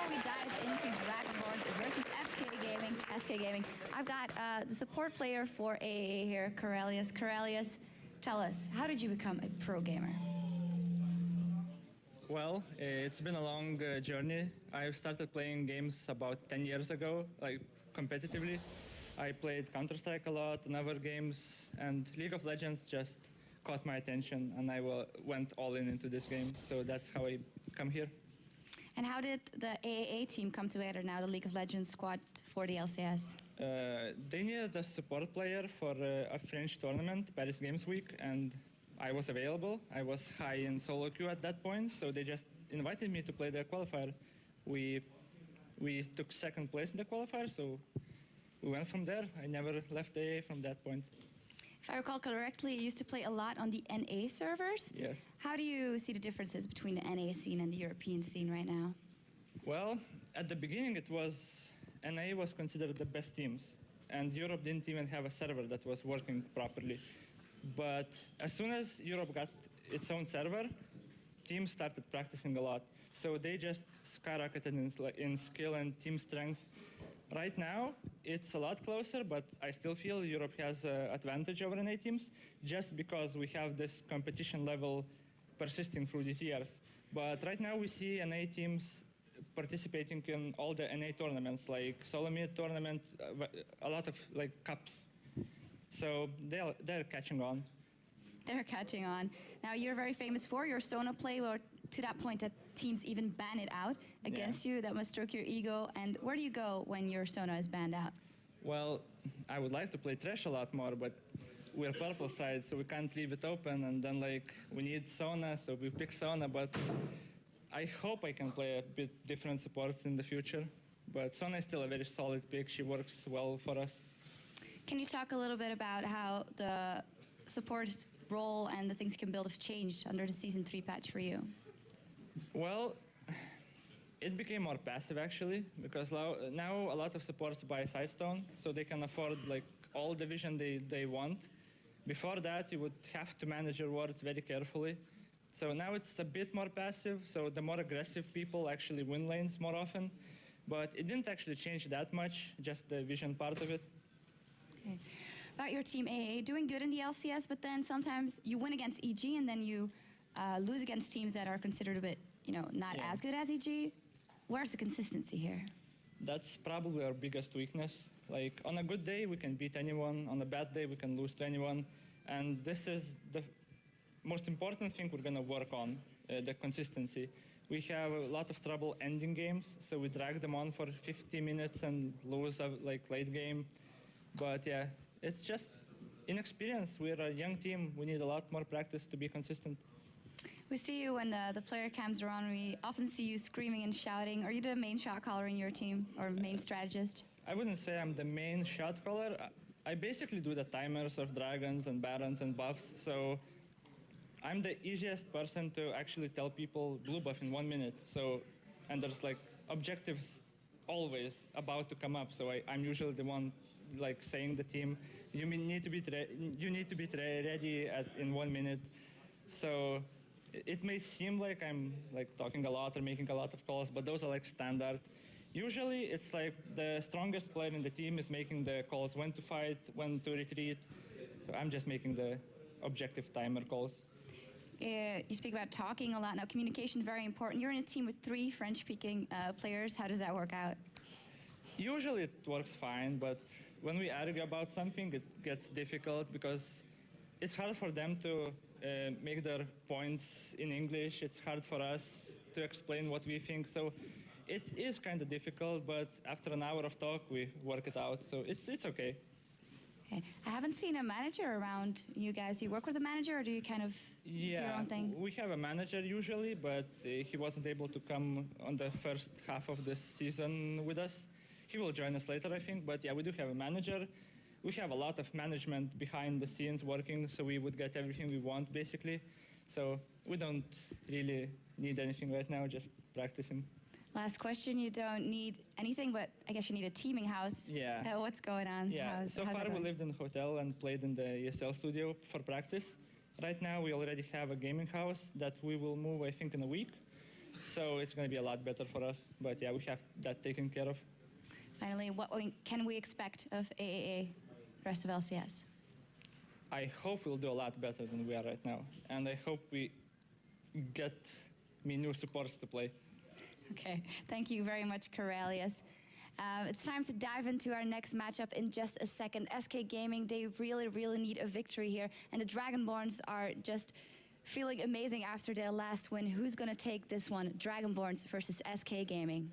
we dive into Dragonborn versus SK Gaming, I've got the support player for AAA here, Karalius. Karalius, tell us, how did you become a pro gamer? Well, it's been a long journey. I started playing games about 10 years ago, like competitively. I played Counter-Strike a lot and other games, and League of Legends just caught my attention, and I went all in into this game. So that's how I come here. And how did the AAA team come together now, the League of Legends squad for the LCS? They needed a support player for a French tournament, Paris Games Week, and I was available. I was high in solo queue at that point, so they just invited me to play their qualifier. We took second place in the qualifier, so we went from there. I never left AA from that point. If I recall correctly, you used to play a lot on the NA servers. Yes. How do you see the differences between the NA scene and the European scene right now? Well, at the beginning, NA was considered the best teams, and Europe didn't even have a server that was working properly. But as soon as Europe got its own server, teams started practicing a lot. So they just skyrocketed in skill and team strength. Right now, it's a lot closer, but I still feel Europe has an advantage over NA teams just because we have this competition level persisting through these years. But right now, we see NA teams participating in all the NA tournaments, like Solo Mid tournament, a lot of cups. So they're catching on. They're catching on. Now, you're very famous for your Sona play, or to that point that teams even ban it out against you. That must stroke your ego. And where do you go when your Sona is banned out? Well, I would like to play Thresh a lot more, but we're purple side, so we can't leave it open. And then we need Sona, so we pick Sona. But I hope I can play a bit different supports in the future. But Sona is still a very solid pick. She works well for us. Can you talk a little bit about how the support role and the things you can build have changed under the Season 3 patch for you? Well, it became more passive, actually, because now a lot of supports buy Sidestone, so they can afford all the vision they want. Before that, you would have to manage your wards very carefully. So now it's a bit more passive, so the more aggressive people actually win lanes more often. But it didn't actually change that much, just the vision part of it. Okay. About your team AA, doing good in the LCS, but then sometimes you win against EG and then you lose against teams that are considered a bit, not as good as EG. Where's the consistency here? That's probably our biggest weakness. On a good day, we can beat anyone. On a bad day, we can lose to anyone. And this is the most important thing we're going to work on, the consistency. We have a lot of trouble ending games, so we drag them on for 50 minutes and lose late game. But yeah, it's just inexperience. We're a young team. We need a lot more practice to be consistent. We see you when the player cams are on. We often see you screaming and shouting. Are you the main shot caller in your team or main strategist? I wouldn't say I'm the main shot caller. I basically do the timers of dragons and barons and buffs. So I'm the easiest person to actually tell people blue buff in 1 minute. And there's objectives always about to come up. So I'm usually the one saying the team, you need to be ready in 1 minute. So it may seem like I'm talking a lot or making a lot of calls, but those are standard. Usually it's the strongest player in the team is making the calls when to fight, when to retreat. So I'm just making the objective timer calls. You speak about talking a lot now. Communication, very important. You're in a team with 3 French-speaking players. How does that work out? Usually it works fine, but when we argue about something, it gets difficult because it's hard for them to make their points in English. It's hard for us to explain what we think. So it is kind of difficult, but after an hour of talk, we work it out. So it's okay. Okay. I haven't seen a manager around you guys. Do you work with a manager, or do you kind of do your own thing? We have a manager usually, but he wasn't able to come on the first half of this season with us. He will join us later, I think. But yeah, we do have a manager. We have a lot of management behind the scenes working, so we would get everything we want, basically. So we don't really need anything right now, just practicing. Last question, you don't need anything, but I guess you need a teaming house. Yeah. What's going on? Yeah, so far we lived in a hotel and played in the ESL studio for practice. Right now we already have a gaming house that we will move, I think, in a week. So it's going to be a lot better for us. But yeah, we have that taken care of. Finally, can we expect of AAA the rest of LCS? I hope we'll do a lot better than we are right now. And I hope we get new supports to play. Okay, thank you very much, Karalius. It's time to dive into our next matchup in just a second. SK Gaming, they really need a victory here. And the Dragonborns are just feeling amazing after their last win. Who's going to take this one? Dragonborns versus SK Gaming.